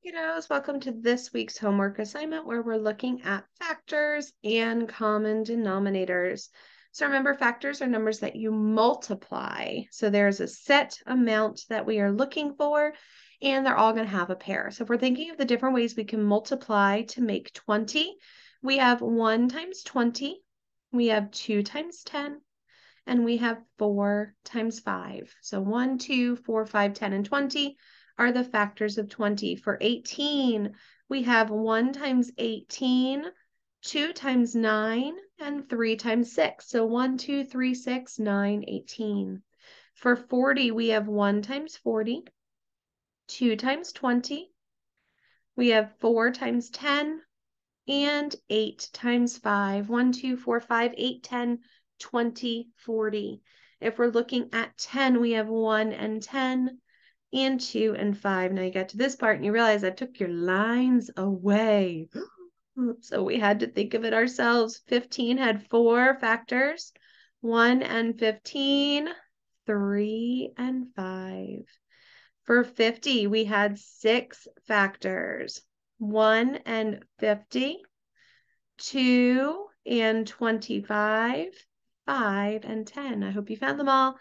Kiddos, welcome to this week's homework assignment where we're looking at factors and common denominators. So remember, factors are numbers that you multiply. So there's a set amount that we are looking for, and they're all going to have a pair. So if we're thinking of the different ways we can multiply to make 20, we have 1 times 20, we have 2 times 10, and we have 4 times 5. So 1, 2, 4, 5, 10, and 20 are the factors of 20. For 18, we have 1 times 18, 2 times 9, and 3 times 6. So 1, 2, 3, 6, 9, 18. For 40, we have 1 times 40, 2 times 20. We have 4 times 10, and 8 times 5. 1, 2, 4, 5, 8, 10, 20, 40. If we're looking at 10, we have 1 and 10, and 2 and 5. Now you got to this part and you realize I took your lines away. So we had to think of it ourselves. 15 had 4 factors, 1 and 15, 3 and 5. For 50, we had 6 factors, 1 and 50, 2 and 25, 5 and 10. I hope you found them all.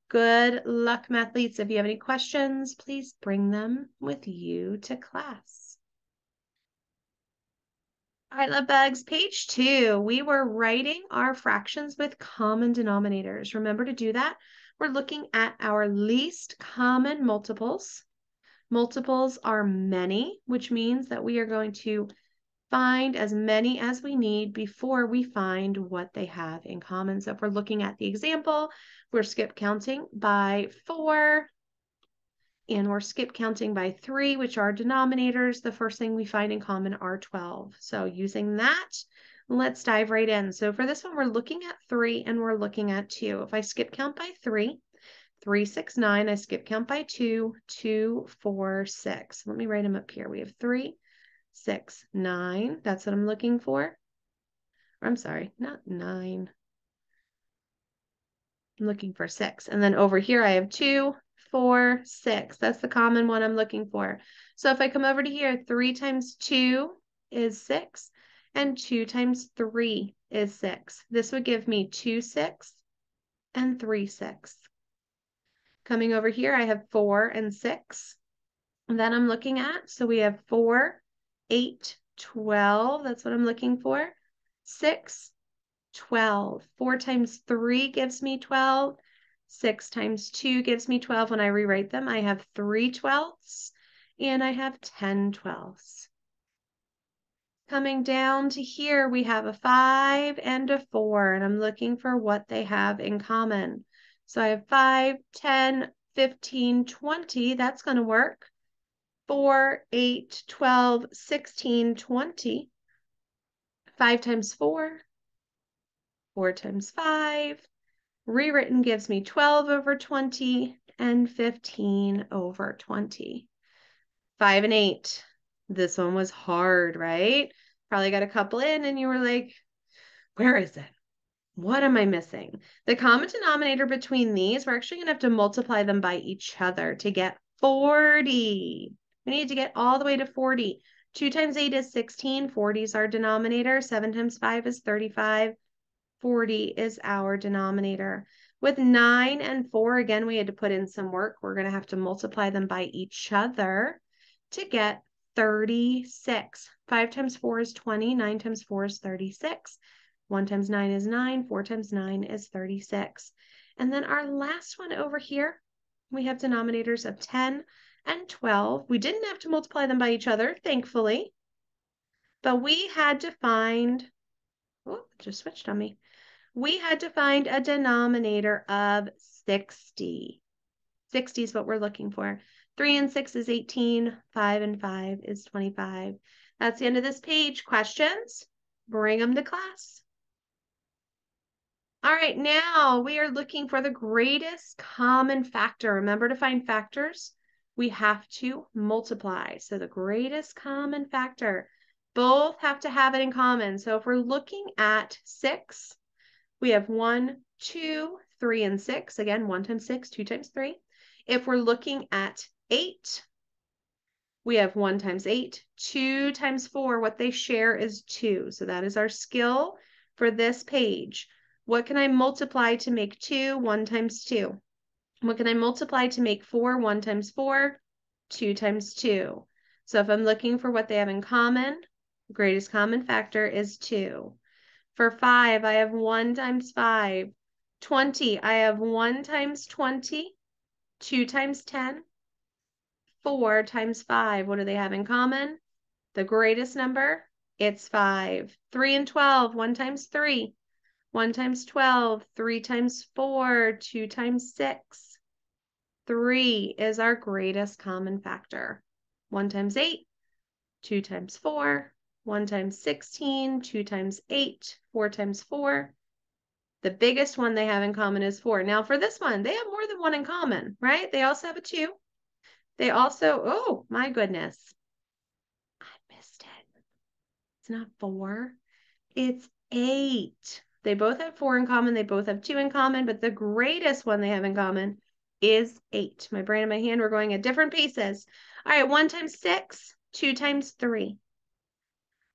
Good luck, mathletes. If you have any questions, please bring them with you to class. All right, love bugs, page 2. We were writing our fractions with common denominators. Remember to do that. We're looking at our least common multiples. Multiples are many, which means that we are going to find as many as we need before we find what they have in common. So if we're looking at the example, we're skip counting by 4, and we're skip counting by 3, which are denominators. The first thing we find in common are 12. So using that, let's dive right in. So for this one, we're looking at 3 and we're looking at 2. If I skip count by 3, 3, 6, 9, I skip count by 2, 2, 4, 6. Let me write them up here. We have 3, 6, 9. That's what I'm looking for. I'm sorry, not 9. I'm looking for 6. And then over here, I have 2, 4, 6. That's the common one I'm looking for. So if I come over to here, 3 times 2 is 6, and 2 times 3 is 6. This would give me 2, 6, and 3, 6. Coming over here, I have 4 and 6. And then I'm looking at, so we have 4, 8, 12. That's what I'm looking for. 6, 12. 4 times 3 gives me 12. 6 times 2 gives me 12. When I rewrite them, I have 3 twelfths and I have 10 twelfths. Coming down to here, we have a 5 and a 4, and I'm looking for what they have in common. So I have 5, 10, 15, 20. That's going to work. 4, 8, 12, 16, 20. 5 times 4. 4 times 5. Rewritten gives me 12 over 20 and 15 over 20. 5 and 8. This one was hard, right? Probably got a couple in and you were like, where is it? What am I missing? The common denominator between these, we're actually going to have to multiply them by each other to get 40. We need to get all the way to 40. 2 times 8 is 16. 40 is our denominator. 7 times 5 is 35. 40 is our denominator. With 9 and 4, again, we had to put in some work. We're going to have to multiply them by each other to get 36. 5 times 4 is 20. 9 times 4 is 36. 1 times 9 is 9. 4 times 9 is 36. And then our last one over here, we have denominators of 10 and 12. We didn't have to multiply them by each other, thankfully. But we had to find, oh, it just switched on me. We had to find a denominator of 60. 60 is what we're looking for. 3 and 6 is 18. 5 and 5 is 25. That's the end of this page. Questions? Bring them to class. All right, now we are looking for the greatest common factor. Remember, to find factors, we have to multiply. So the greatest common factor, both have to have it in common. So if we're looking at 6, we have 1, 2, 3, and 6. Again, 1 times 6, 2 times 3. If we're looking at 8, We have 1 times 8, 2 times 4. What they share is 2. So that is our skill for this page. What can I multiply to make 2? 1 times 2. What can I multiply to make 4? 1 times 4, 2 times 2. So if I'm looking for what they have in common, the greatest common factor is 2. For 5, I have 1 times 5. 20, I have 1 times 20, 2 times 10. 4 times 5, what do they have in common? The greatest number, it's 5. 3 and 12, 1 times 3. 1 times 12, 3 times 4, 2 times 6. 3 is our greatest common factor. 1 times 8, 2 times 4, 1 times 16, 2 times 8, 4 times 4. The biggest one they have in common is 4. Now for this one, they have more than 1 in common, right? They also have a 2. They also, oh my goodness, I missed it. It's not 4, it's 8. They both have 4 in common. They both have 2 in common, but the greatest one they have in common is 8. My brain and my hand were going at different paces. All right, 1 times 6, 2 times 3.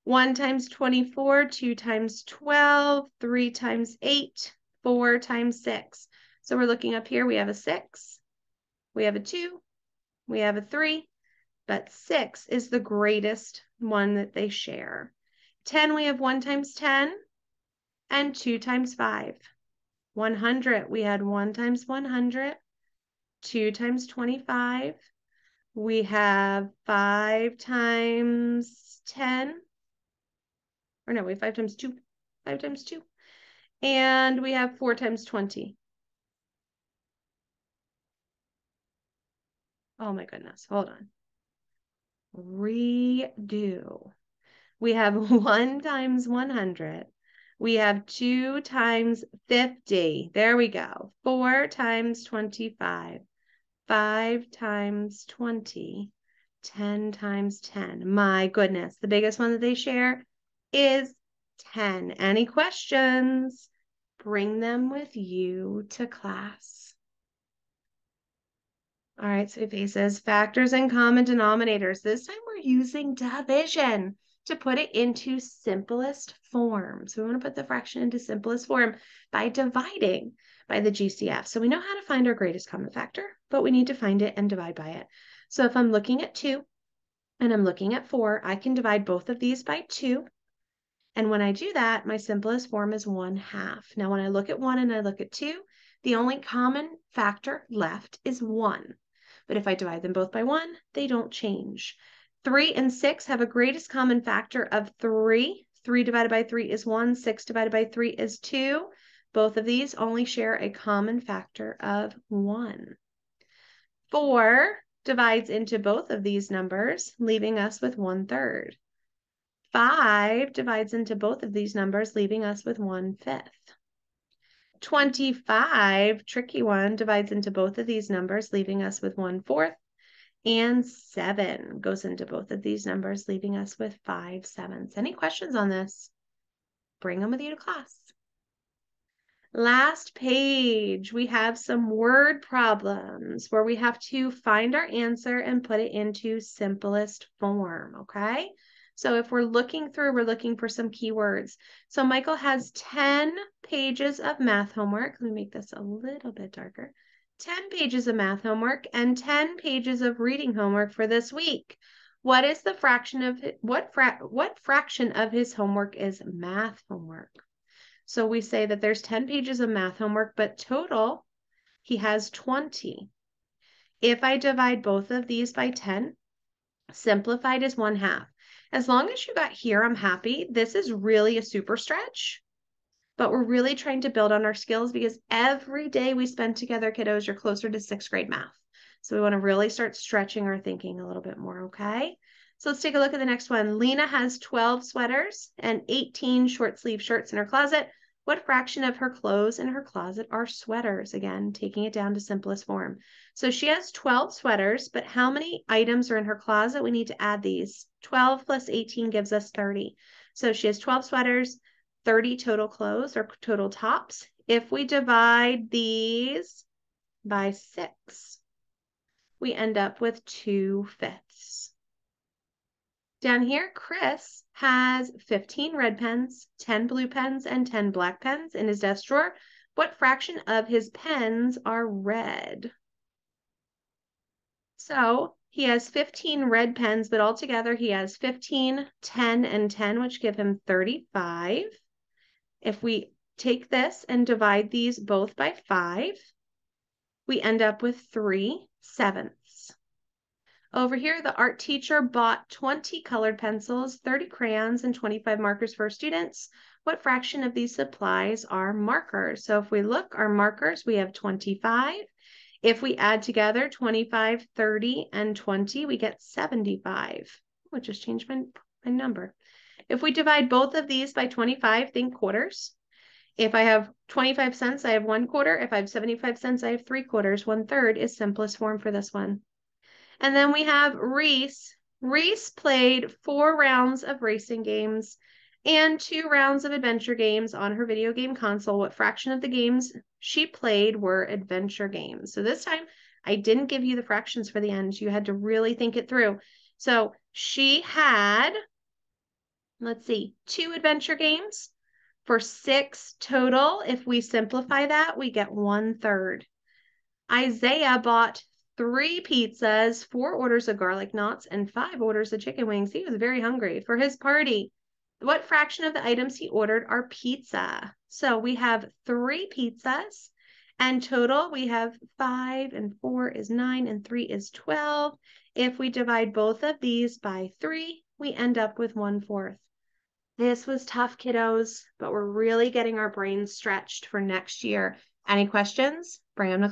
1 times 24, 2 times 12, 3 times 8, 4 times 6. So we're looking up here. We have a 6, we have a 2, we have a 3, but 6 is the greatest one that they share. 10, we have 1 times 10 and 2 times 5. 100, we had 1 times 100, 2 times 25. We have 5 times 10. Or no, we have 5 times 2. 5 times 2. And we have 4 times 20. Oh my goodness. Hold on. Redo. We have 1 times 100. We have 2 times 50. There we go. 4 times 25. 5 times 20. 10 times 10. My goodness. The biggest one that they share is 10. Any questions? Bring them with you to class. All right, so faces, factors and common denominators. This time we're using division to put it into simplest form. So we want to put the fraction into simplest form by dividing by the GCF. So we know how to find our greatest common factor, but we need to find it and divide by it. So if I'm looking at 2 and I'm looking at 4, I can divide both of these by 2. And when I do that, my simplest form is 1/2. Now, when I look at 1 and I look at 2, the only common factor left is 1. But if I divide them both by 1, they don't change. 3 and 6 have a greatest common factor of 3. 3 divided by 3 is 1. 6 divided by 3 is 2. Both of these only share a common factor of 1. 4 divides into both of these numbers, leaving us with 1/3. 5 divides into both of these numbers, leaving us with 1/5. 25, tricky one, divides into both of these numbers, leaving us with 1/4. And 7 goes into both of these numbers, leaving us with 5/7. Any questions on this? Bring them with you to class. Last page, we have some word problems where we have to find our answer and put it into simplest form, okay? So if we're looking through, we're looking for some keywords. So Michael has 10 pages of math homework. Let me make this a little bit darker. 10 pages of math homework and 10 pages of reading homework for this week. What is the fraction of what fraction of his homework is math homework? So we say that there's 10 pages of math homework, but total he has 20. If I divide both of these by 10, simplified is 1/2. As long as you got here, I'm happy. This is really a super stretch, but we're really trying to build on our skills because every day we spend together, kiddos, you're closer to 6th grade math. So we want to really start stretching our thinking a little bit more, okay? So let's take a look at the next one. Lena has 12 sweaters and 18 short sleeve shirts in her closet. What fraction of her clothes in her closet are sweaters? Again, taking it down to simplest form. So she has 12 sweaters, but how many items are in her closet? We need to add these. 12 plus 18 gives us 30. So she has 12 sweaters, 30 total clothes or total tops. If we divide these by 6, we end up with 2/5. Down here, Chris has 15 red pens, 10 blue pens, and 10 black pens in his desk drawer. What fraction of his pens are red? So he has 15 red pens, but altogether he has 15, 10, and 10, which give him 35. If we take this and divide these both by 5, we end up with 3/7. Over here, the art teacher bought 20 colored pencils, 30 crayons, and 25 markers for students. What fraction of these supplies are markers? So if we look, our markers, we have 25. If we add together 25, 30, and 20, we get 75. Oh, I just changed my number. If we divide both of these by 25, think quarters. If I have 25 cents, I have 1/4. If I have 75 cents, I have 3/4. 1/3 is simplest form for this one. And then we have Reese. Reese played 4 rounds of racing games and 2 rounds of adventure games on her video game console. What fraction of the games she played were adventure games? So this time I didn't give you the fractions for the end. You had to really think it through. So she had, let's see, 2 adventure games for 6 total. If we simplify that, we get 1/3. Isaiah bought 3 pizzas, 4 orders of garlic knots, and 5 orders of chicken wings. He was very hungry for his party. What fraction of the items he ordered are pizza? So we have 3 pizzas, and total we have 5, and 4 is 9, and 3 is 12. If we divide both of these by 3, we end up with 1/4. This was tough, kiddos, but we're really getting our brains stretched for next year. Any questions? Bring them to